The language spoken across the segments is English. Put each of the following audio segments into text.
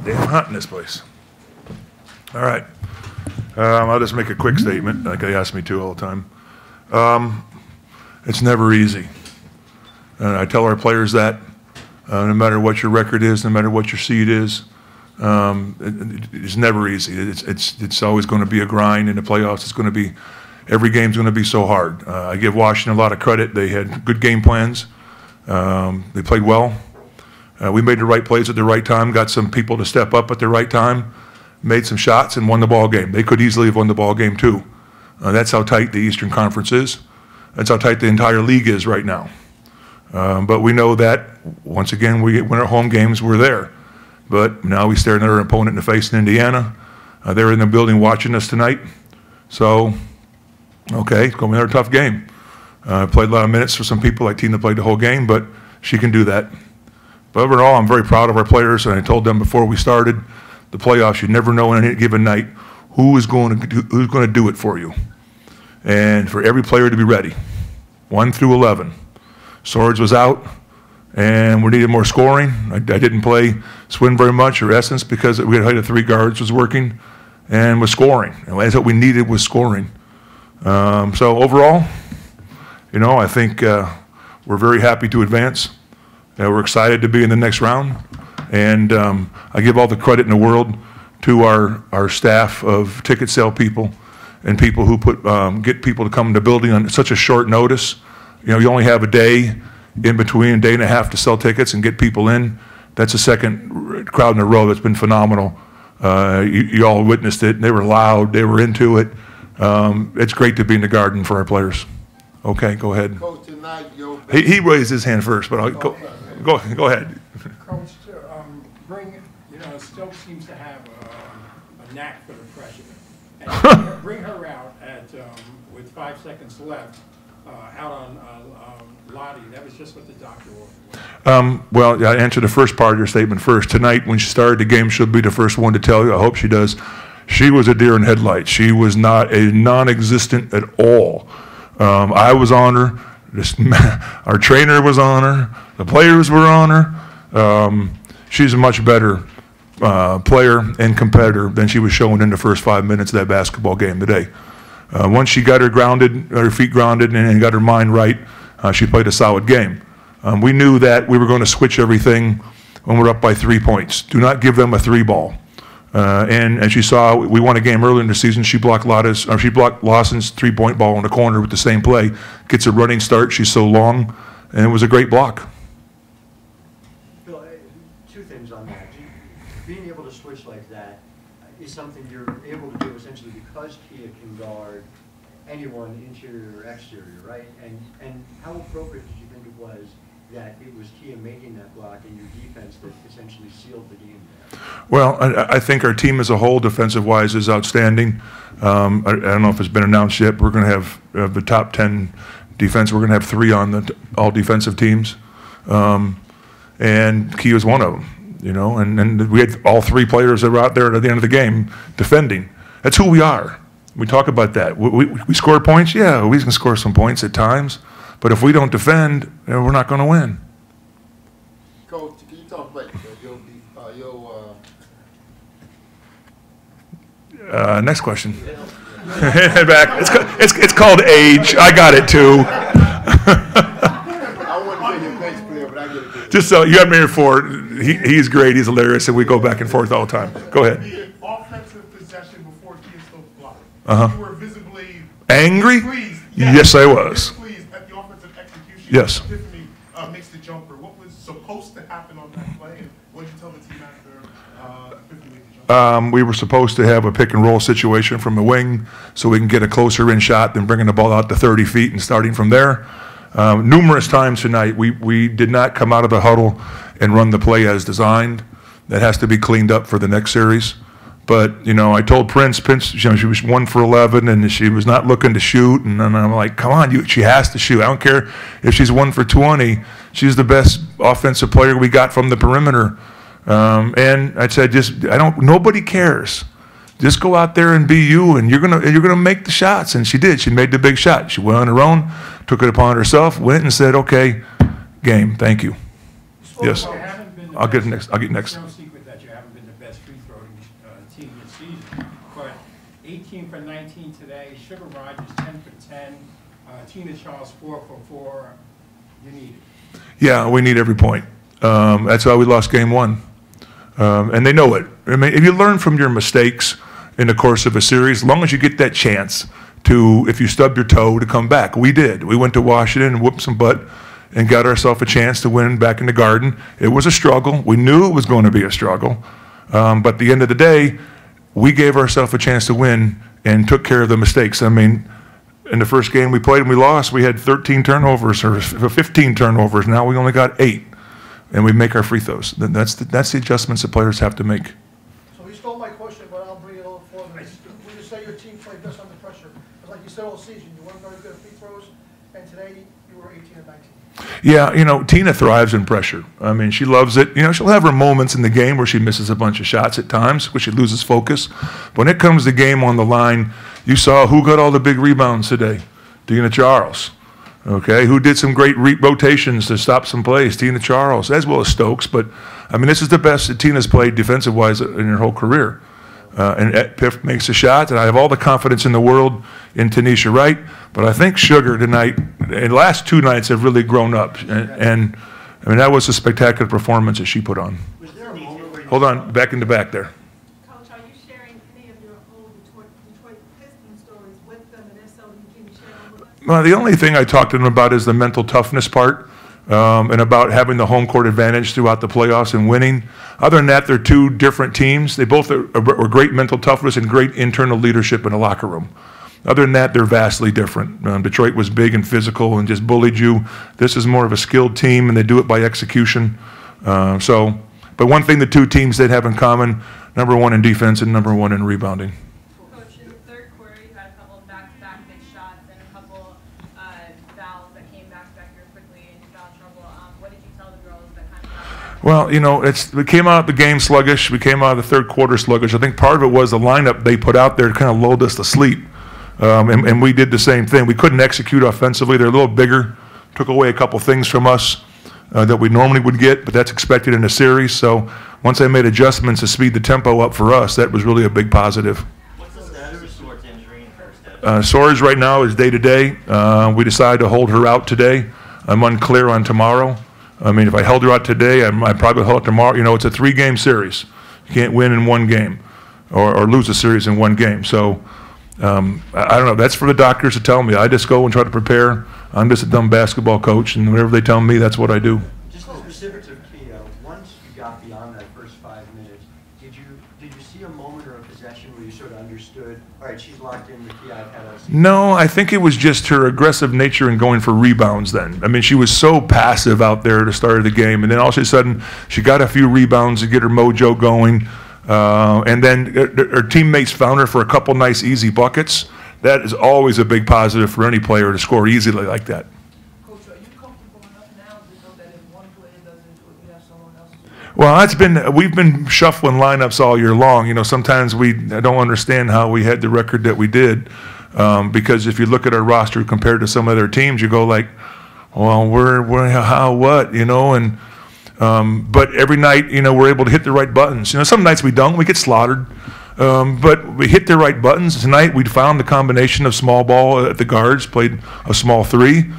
Damn hot in this place. All right. I'll just make a quick statement, like they ask me to all the time. It's never easy. I tell our players that no matter what your record is, no matter what your seed is, it's never easy. It's always going to be a grind in the playoffs. It's going to be, every game's going to be so hard. I give Washington a lot of credit. They had good game plans. They played well. We made the right plays at the right time, got some people to step up at the right time, made some shots, and won the ball game. They could easily have won the ball game too. That's how tight the Eastern Conference is. That's how tight the entire league is right now. But we know that, once again, we win our home games, we're there. But now we stare another opponent in the face in Indiana. They're in the building watching us tonight. So, okay, it's going to be another tough game. Played a lot of minutes for some people, like Tina played the whole game, but she can do that. But overall, I'm very proud of our players, and I told them before we started the playoffs, you never know on any given night who's going to do it for you. And for every player to be ready, 1 through 11. Swords was out, and we needed more scoring. I didn't play Swin very much, or Essence, because we had height of 3 guards was working and was scoring. And that's what we needed, was scoring. So overall, you know, I think we're very happy to advance. We're excited to be in the next round. And I give all the credit in the world to our staff of ticket sale people and people who get people to come in the building on such a short notice. You know, you only have a day in between, a day and a half to sell tickets and get people in. That's the second crowd in a row that's been phenomenal. You all witnessed it. They were loud. They were into it. It's great to be in the Garden for our players. Okay, go ahead. Coach, tonight, he raised his hand first, but I'll go ahead. Coach, Stokes seems to have a knack for the pressure. And bring her out with 5 seconds left, out on Lottie. That was just what the doctor ordered. Well, I answered the first part of your statement first. Tonight, when she started the game, she'll be the first one to tell you. I hope she does. She was a deer in headlights. She was not a non-existent at all. I was on her. Our trainer was on her. The players were on her. She's a much better player and competitor than she was showing in the first 5 minutes of that basketball game today. Once she got her feet grounded and got her mind right, she played a solid game. We knew that we were going to switch everything when we're up by 3 points. Do not give them a 3-ball. And as you saw, we won a game earlier in the season. She blocked Lawson's 3-point ball in the corner with the same play. Gets a running start. She's so long, and it was a great block. Phil, 2 things on that. Being able to switch like that is something you're able to do essentially because Kia can guard anyone, interior or exterior, right? And how appropriate did you think it was that it was Kia making that block in your defense that essentially sealed the game there? Well, I think our team as a whole, defensive-wise, is outstanding. I don't know if it's been announced yet, but we're going to have the top 10 defense. We're going to have 3 on the all defensive teams, and Kia is one of them. You know, and we had all 3 players that were out there at the end of the game defending. That's who we are. We talk about that. We score points. Yeah, we can score some points at times, but if we don't defend, we're not going to win. Coach, can you talk about next question. Back. It's called age. I got it too. I want to say your bench player, but I get it. Just so you have me here for he's great. He's hilarious, and we go back and forth all the time. Go ahead. The offensive possession before Kia Stokes blocked. You were visibly angry. Pleased. Yes, I was. Pleased at the offensive execution. Yes. Tiffany makes the jumper. What was supposed to happen on that play? And what did you tell the team after Tiffany made the jumper? We were supposed to have a pick and roll situation from the wing, so we can get a closer in shot than bringing the ball out to 30 feet and starting from there. Numerous times tonight, we did not come out of the huddle and run the play as designed. That has to be cleaned up for the next series. But, you know, I told Prince, you know, she was 1 for 11, and she was not looking to shoot. And then I'm like, come on, she has to shoot. I don't care if she's 1 for 20. She's the best offensive player we got from the perimeter. And I said, nobody cares. Just go out there and be you, and you're gonna make the shots. And she did. She made the big shot. She went on her own, took it upon herself, went and said, okay, game, thank you. Yes. I'll get next. It's no secret that you haven't been the best season, but 18 for 19 today, Sugar Rogers 10 for 10, Tina Charles 4 for 4. You need it. Yeah, we need every point. That's why we lost game one. And they know it. I mean, if you learn from your mistakes in the course of a series, as long as you get that chance to, if you stub your toe, to come back. We did. We went to Washington and whooped some butt and got ourselves a chance to win back in the Garden. It was a struggle. We knew it was going to be a struggle. But at the end of the day, we gave ourselves a chance to win and took care of the mistakes. I mean, in the first game we played and we lost, we had 13 turnovers or 15 turnovers. Now we only got 8. And we make our free throws. That's the adjustments that players have to make. So he stole my question, but I'll bring it a little further. Would you say your team played best under pressure? Because like you said all season, you weren't very good at free throws, and today you were 18 and 19. Yeah, you know, Tina thrives in pressure. I mean, she loves it. You know, she'll have her moments in the game where she misses a bunch of shots at times, where she loses focus. But when it comes to game on the line, you saw who got all the big rebounds today. Tina Charles. Okay, who did some great rotations to stop some plays? Tina Charles, as well as Stokes. But, I mean, this is the best that Tina's played defensive-wise in her whole career. And Piff makes a shot, and I have all the confidence in the world in Tanisha Wright. But I think Sugar tonight, and the last 2 nights have really grown up. And I mean, that was a spectacular performance that she put on. Was there a moment where you Hold on, back in the back there. Coach, are you sharing any of your old Detroit Pistons stories with them? And if so, can you share them with us? Well, the only thing I talked to them about is the mental toughness part, and about having the home court advantage throughout the playoffs and winning. Other than that, they're 2 different teams. They both were great mental toughness and great internal leadership in the locker room. Other than that, they're vastly different. Detroit was big and physical and just bullied you. This is more of a skilled team, and they do it by execution. But one thing the 2 teams did have in common, number 1 in defense and number 1 in rebounding. Coach, in the third quarter, you had a couple of back-to-back big shots and a couple fouls that came back-to-back here quickly, and you found trouble. What did you tell the girls that kind of got you? Well, you know, we came out of the game sluggish. We came out of the third quarter sluggish. I think part of it was the lineup they put out there kind of lulled us to sleep. And we did the same thing. We couldn't execute offensively. They're a little bigger, took away a couple things from us that we normally would get, but that's expected in a series. So once they made adjustments to speed the tempo up for us, that was really a big positive. What's the status of Swords injury in first half? Soares right now is day-to-day. We decided to hold her out today. I'm unclear on tomorrow. I mean, if I held her out today, I probably hold her tomorrow. You know, it's a 3-game series. You can't win in 1 game or lose a series in 1 game. So I don't know. That's for the doctors to tell me. I just go and try to prepare. I'm just a dumb basketball coach, and whatever they tell me, that's what I do. Just the specifics of Kia, once you got beyond that first 5 minutes, did you see a moment or a possession where you sort of understood, all right, she's locked in with Kia, I've had a season? No, I think it was just her aggressive nature in going for rebounds then. I mean, she was so passive out there at the start of the game, and then all of a sudden, she got a few rebounds to get her mojo going. And then her teammates found her for a couple nice, easy buckets. That is always a big positive for any player to score easily like that. Coach, are you comfortable enough now to know that if one player doesn't do it, we have someone else to do it? Well, we've been shuffling lineups all year long. You know, sometimes I don't understand how we had the record that we did, because if you look at our roster compared to some other teams, you go like, well, what, you know, and. But every night, you know, we're able to hit the right buttons. You know, some nights we don't, we get slaughtered. But we hit the right buttons. Tonight we found the combination of small ball at the guards, played a small 3.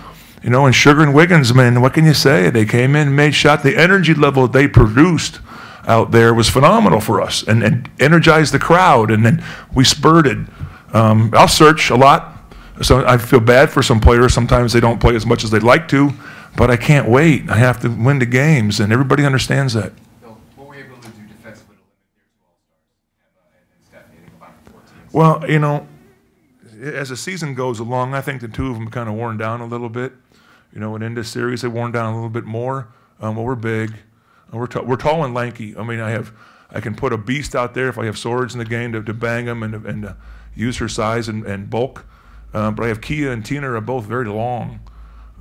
You know, and Sugar and Wiggins, man, what can you say? They came in, made shot. The energy level that they produced out there was phenomenal for us and energized the crowd. And then we spurted. I'll search a lot. So I feel bad for some players. Sometimes they don't play as much as they'd like to. But I can't wait. I have to win the games, and everybody understands that. Bill, what were you able to do defensively to limit their 2 All-Stars, Emma and Stephanie, I think about 14? Well, you know, as the season goes along, I think the 2 of them kind of worn down a little bit. You know, and in this series, they've worn down a little bit more. Well, we're big. We're tall and lanky. I mean, I can put a beast out there if I have swords in the game to bang them and use her size and bulk. But I have Kia and Tina are both very long.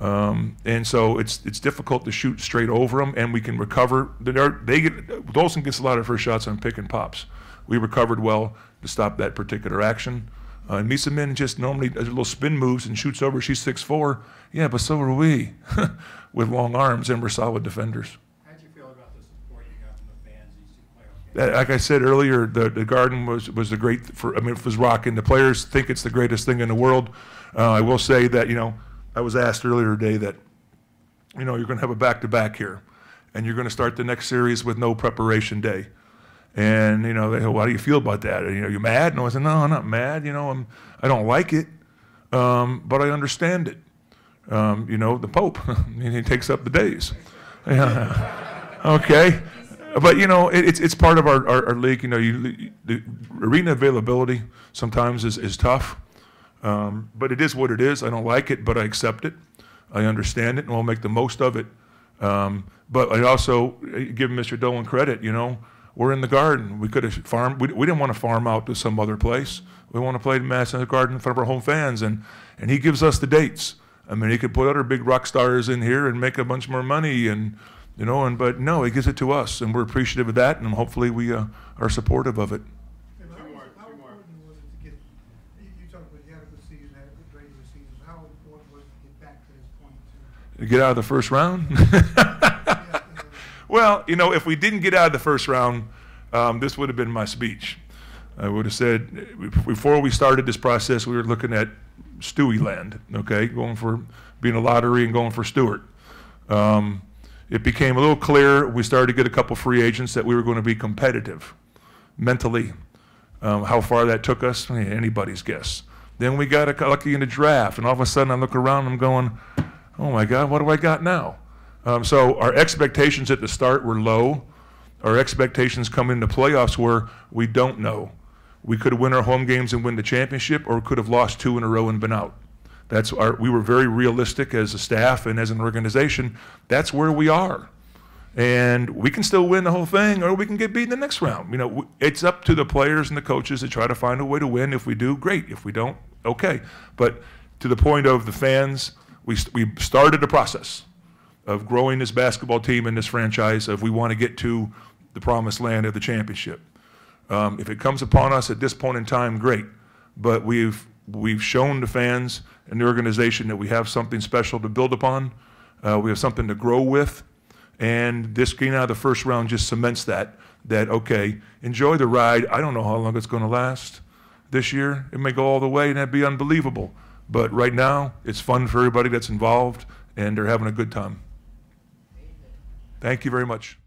And so it's difficult to shoot straight over them, and we can recover. Dolson gets a lot of first shots on pick and pops. We recovered well to stop that particular action. And Misa Min just normally does little spin moves and shoots over. She's 6'4". Yeah, but so are we with long arms, and we're solid defenders. How'd you feel about the support you got from the fans these 2 playoff like I said earlier, the Garden was the great, it was rocking. The players think it's the greatest thing in the world. I will say that, I was asked earlier today that, you're going to have a back-to-back here, and you're going to start the next series with no preparation day. And, they go, how do you feel about that? You mad? And I said, no, I'm not mad. I don't like it, but I understand it. The Pope, he takes up the days. Okay. But, it's part of our league. The arena availability sometimes is tough. But it is what it is. I don't like it, but I accept it. I understand it, and we'll make the most of it. But I also give Mr. Dolan credit, we're in the Garden. We could have farmed. We didn't want to farm out to some other place. We want to play the Madison Garden in front of our home fans, and he gives us the dates. I mean, he could put other big rock stars in here and make a bunch more money, but no, he gives it to us, and we're appreciative of that, and hopefully we are supportive of it. How important was it to get, you talked about you had a good season, had a good regular season, how important was it to get back to this point? To get out of the first round? Well, if we didn't get out of the first round, this would have been my speech. I would have said, before we started this process, we were looking at Stewie land, okay, going for being a lottery and going for Stewart. It became a little clear, we started to get a couple free agents, that we were going to be competitive mentally. How far that took us, anybody's guess. Then we got lucky in the draft, and all of a sudden I look around and I'm going, oh my God, what do I got now? So our expectations at the start were low. Our expectations coming into playoffs were, we don't know. We could win our home games and win the championship, or could have lost 2 in a row and been out. We were very realistic as a staff and as an organization. That's where we are. And we can still win the whole thing, or we can get beat in the next round. It's up to the players and the coaches to try to find a way to win. If we do, great. If we don't, okay. But to the point of the fans, we started the process of growing this basketball team and this franchise, we want to get to the promised land of the championship. If it comes upon us at this point in time, great. But we've shown the fans and the organization that we have something special to build upon. We have something to grow with. And this getting out of the first round just cements that okay, enjoy the ride. I don't know how long it's going to last this year. It may go all the way, and that'd be unbelievable. But right now, it's fun for everybody that's involved, and they're having a good time. Thank you very much.